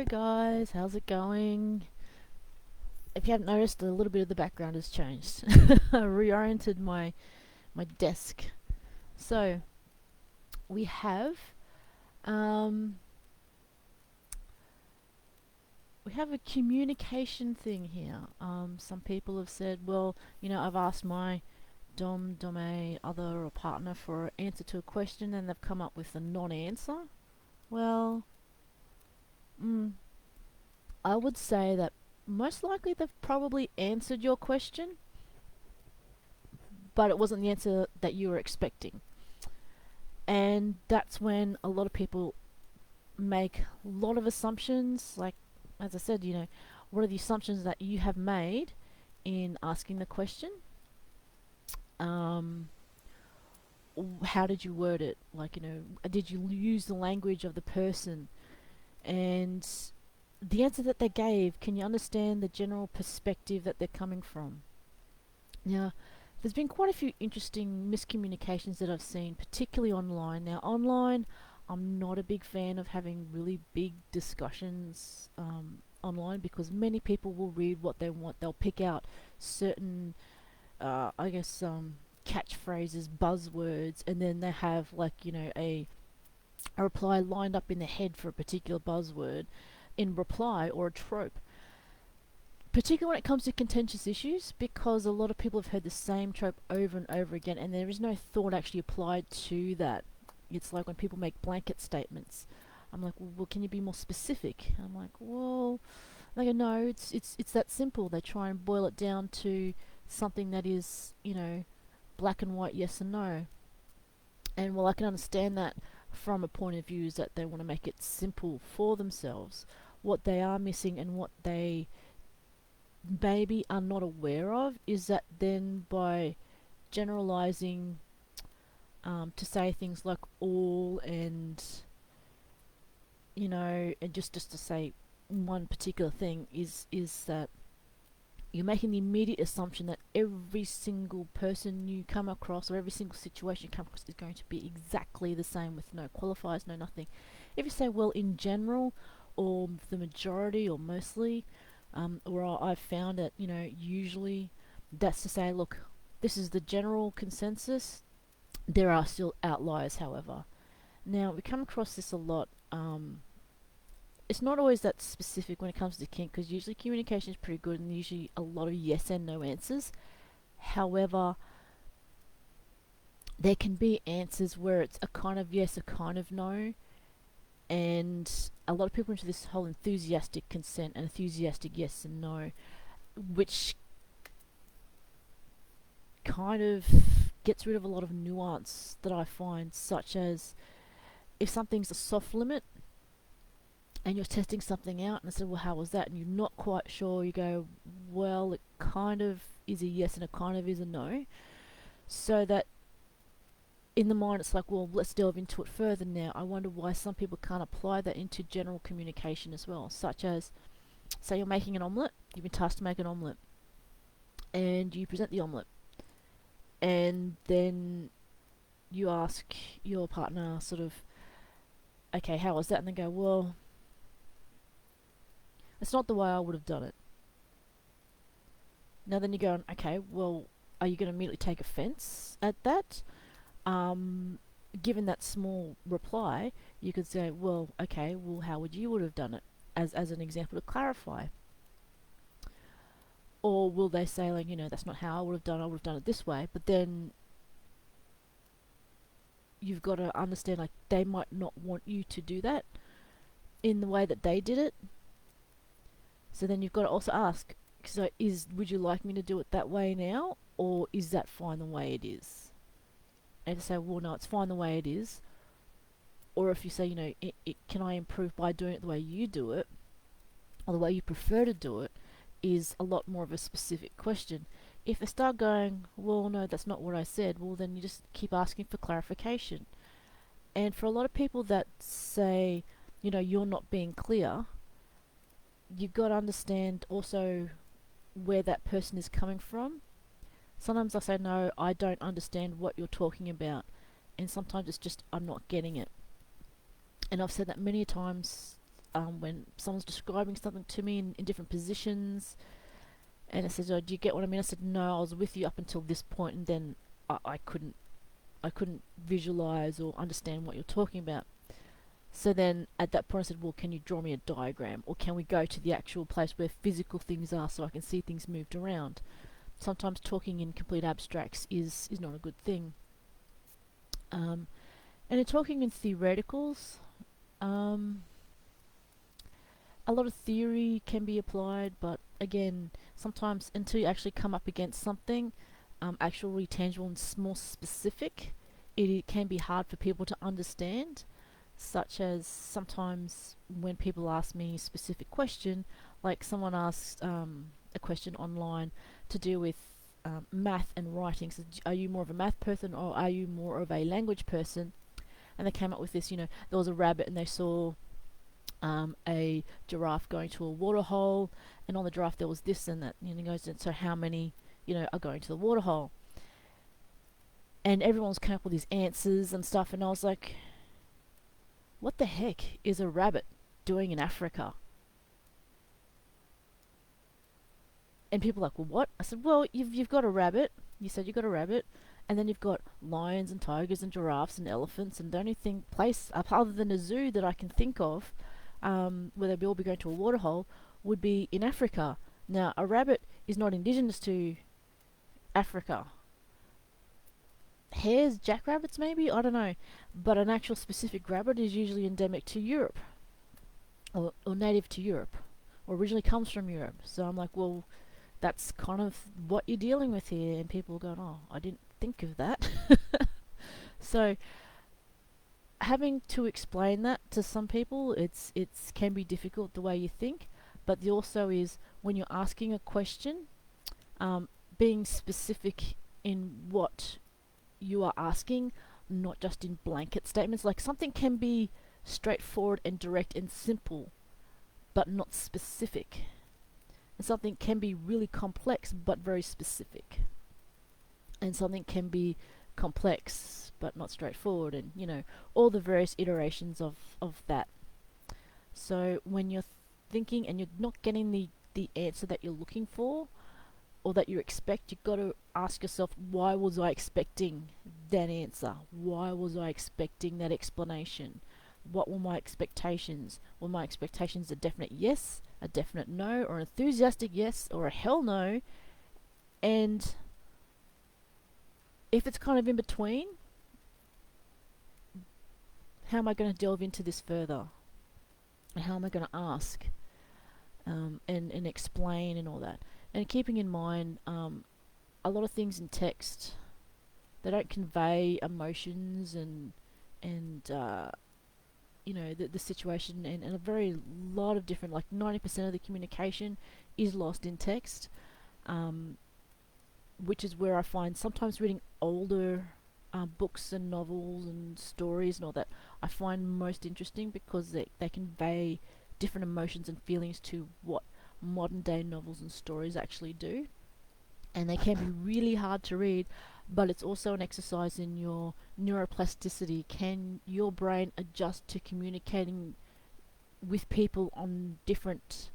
Hello guys, how's it going? If you haven't noticed, a little bit of the background has changed. I reoriented my desk. So we have um we have a communication thing here. Some people have said, well, I've asked my dom, other or partner for an answer to a question, and they've come up with a non-answer. Well, mm, I would say that most likely they've probably answered your question, but it wasn't the answer that you were expecting. And that's when a lot of people make a lot of assumptions. Like, as I said, what are the assumptions that you have made in asking the question? Um, how did you word it? Like, did you use the language of the person? And the answer that they gave, can you understand the general perspective that they're coming from? Now, there's been quite a few interesting miscommunications that I've seen, particularly online. Now, online, I'm not a big fan of having really big discussions online, because many people will read what they want. They'll pick out certain, I guess, catchphrases, buzzwords, and then they have, like, a reply lined up in their head for a particular buzzword in reply, or a trope, particularly when it comes to contentious issues, because a lot of people have heard the same trope over and over again, and there is no thought actually applied to that. It's like when people make blanket statements. I'm like, well, can you be more specific? I'm like, well, they go, no, it's that simple. They try and boil it down to something that is, black and white, yes and no. And while I can understand that from a point of view is that they want to make it simple for themselves, what they are missing and what they maybe are not aware of is that then by generalizing to say things like all, and and just to say one particular thing, is that you're making the immediate assumption that every single person you come across, or every single situation you come across, is going to be exactly the same, with no qualifiers, no nothing. If you say, well, in general, or the majority, or mostly, or I've found it, usually that's to say, look, this is the general consensus. There are still outliers, however. Now, we come across this a lot. It's not always that specific when it comes to kink, because usually communication is pretty good and usually a lot of yes and no answers. However, there can be answers where it's a kind of yes, a kind of no, and a lot of people into this whole enthusiastic consent and enthusiastic yes and no, which kind of gets rid of a lot of nuance that I find, such as if something's a soft limit and you're testing something out, and I said, well, how was that? And you're not quite sure, you go, well, it kind of is a yes and it kind of is a no. So that in the mind, it's like, well, let's delve into it further now. I wonder why some people can't apply that into general communication as well, such as, say you're making an omelette, you've been tasked to make an omelette, and you present the omelette, and then you ask your partner, sort of, okay, how was that? And they go, well, it's not the way I would have done it. Now then you're going, okay, well, are you going to immediately take offense at that? Given that small reply, you could say, well, okay, well, how would have done it? As an example to clarify. Or will they say, like, that's not how I would have done it, I would have done it this way. But then you've got to understand, like, they might not want you to do that in the way that they did it. So then you've got to also ask, so would you like me to do it that way now, or is that fine the way it is? And to say, well, no, it's fine the way it is. Or if you say, can I improve by doing it the way you do it, or the way you prefer to do it, is a lot more of a specific question. If they start going, well, no, that's not what I said, well, then you just keep asking for clarification. And for a lot of people that say, you're not being clear, you've got to understand also where that person is coming from. Sometimes I say, no, I don't understand what you're talking about. And sometimes it's just, I'm not getting it. And I've said that many times when someone's describing something to me in different positions, and it says, "Oh, do you get what I mean?" I said, "No, I was with you up until this point, and then I couldn't visualize or understand what you're talking about." So then at that point I said, "Well, can you draw me a diagram, or can we go to the actual place where physical things are so I can see things moved around?" Sometimes talking in complete abstracts is not a good thing. And in talking in theoreticals, um, a lot of theory can be applied, but again, sometimes until you actually come up against something actually tangible and more specific, it can be hard for people to understand. Such as sometimes when people ask me a specific question, like someone asked a question online to do with math and writing. So, are you more of a math person or are you more of a language person? And they came up with this, there was a rabbit and they saw a giraffe going to a water hole, and on the giraffe there was this and that. And he goes, so how many, are going to the water hole? And everyone's come up with these answers and stuff, and I was like, what the heck is a rabbit doing in Africa? And people are like, well, what? I said, well, you've got a rabbit. You said you've got a rabbit. And then you've got lions and tigers and giraffes and elephants. And the only place other than a zoo that I can think of where they'd all be going to a water hole would be in Africa. Now, a rabbit is not indigenous to Africa. Hares, jackrabbits maybe? I don't know. But an actual specific rabbit is usually endemic to Europe. Or native to Europe. Or originally comes from Europe. So I'm like, well, that's kind of what you're dealing with here. And people are going, oh, I didn't think of that. So having to explain that to some people, it's can be difficult the way you think. But also is when you're asking a question, being specific in what you are asking, not just in blanket statements. Like something can be straightforward and direct and simple, but not specific. And something can be really complex but very specific. And something can be complex but not straightforward, and all the various iterations of that. So when you're thinking and you're not getting the answer that you're looking for, or that you expect, you've got to ask yourself, why was I expecting that answer? Why was I expecting that explanation? What were my expectations? Were my expectations a definite yes, a definite no, or an enthusiastic yes, or a hell no? And if it's kind of in between, how am I going to delve into this further? And how am I going to ask and explain and all that? And keeping in mind, a lot of things in text, they don't convey emotions and the situation, and a very lot of different, like 90% of the communication is lost in text, which is where I find sometimes reading older books and novels and stories and all that, I find most interesting, because they convey different emotions and feelings to what modern day novels and stories actually do. And they can be really hard to read, but it's also an exercise in your neuroplasticity. Can your brain adjust to communicating with people on different,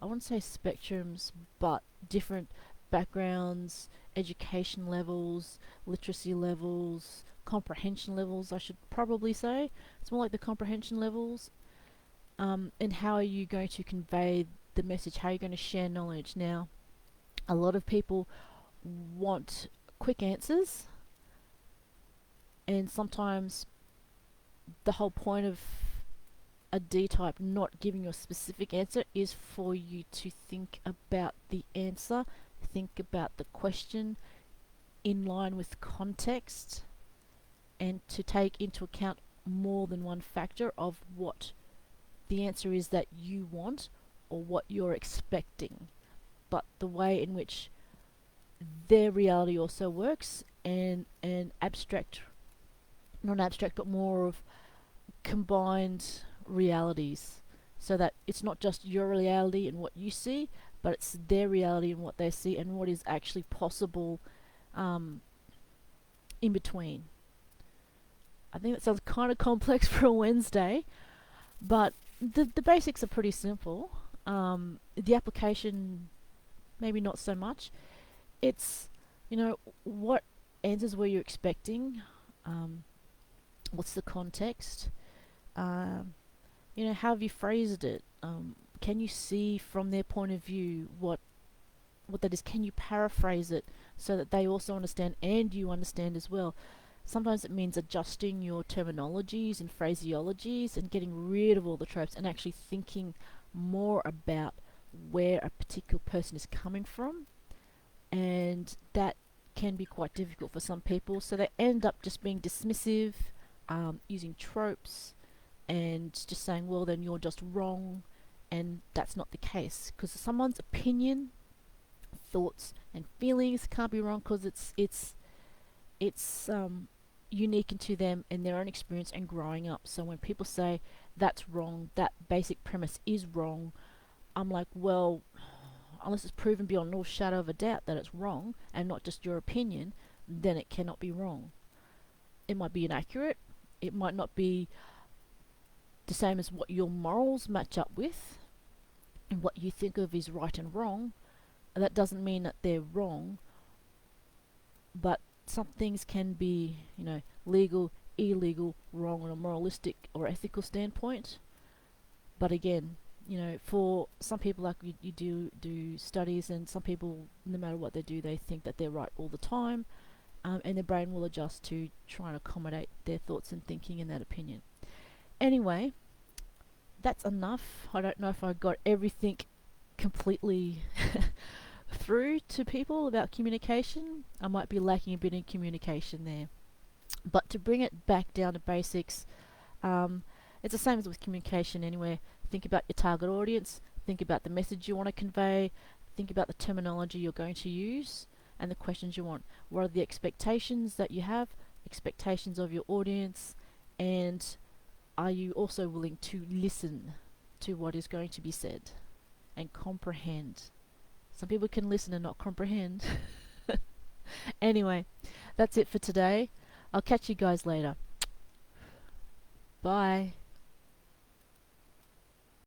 I wouldn't say spectrums, but different backgrounds, education levels, literacy levels, comprehension levels, I should probably say. It's more like the comprehension levels. And how are you going to convey the message? How are you going to share knowledge? Now, a lot of people want quick answers, and sometimes the whole point of a D-type not giving you a specific answer is for you to think about the answer, think about the question in line with context, and to take into account more than one factor of what the answer is that you want or what you're expecting, but the way in which their reality also works, and abstract, not abstract, but more of combined realities, so that it's not just your reality and what you see, but it's their reality and what they see, and what is actually possible in between. I think that sounds kind of complex for a Wednesday, but The basics are pretty simple. The application, maybe not so much. It's, what answers were you expecting? Um, what's the context? Um, how have you phrased it? Can you see from their point of view what that is? Can you paraphrase it so that they also understand and you understand as well? Sometimes it means adjusting your terminologies and phraseologies and getting rid of all the tropes and actually thinking more about where a particular person is coming from. And that can be quite difficult for some people. So they end up just being dismissive, using tropes, and just saying, well, then you're just wrong. And that's not the case, because someone's opinion, thoughts, and feelings can't be wrong, because it's unique into them and their own experience and growing up. So when people say that's wrong, that basic premise is wrong, I'm like, well, unless it's proven beyond no shadow of a doubt that it's wrong and not just your opinion, then it cannot be wrong. It might be inaccurate, it might not be the same as what your morals match up with and what you think of is right and wrong. That doesn't mean that they're wrong, but some things can be, legal, illegal, wrong on a moralistic or ethical standpoint. But again, for some people, like you do studies, and some people, no matter what they do, they think that they're right all the time, and their brain will adjust to try and accommodate their thoughts and thinking and that opinion. Anyway, that's enough. I don't know if I got everything completely through to people about communication. I might be lacking a bit in communication there. But to bring it back down to basics, it's the same as with communication anyway. Think about your target audience, think about the message you want to convey, think about the terminology you're going to use, and the questions you want. What are the expectations that you have, expectations of your audience, and are you also willing to listen to what is going to be said and comprehend? Some people can listen and not comprehend. Anyway, that's it for today. I'll catch you guys later. Bye.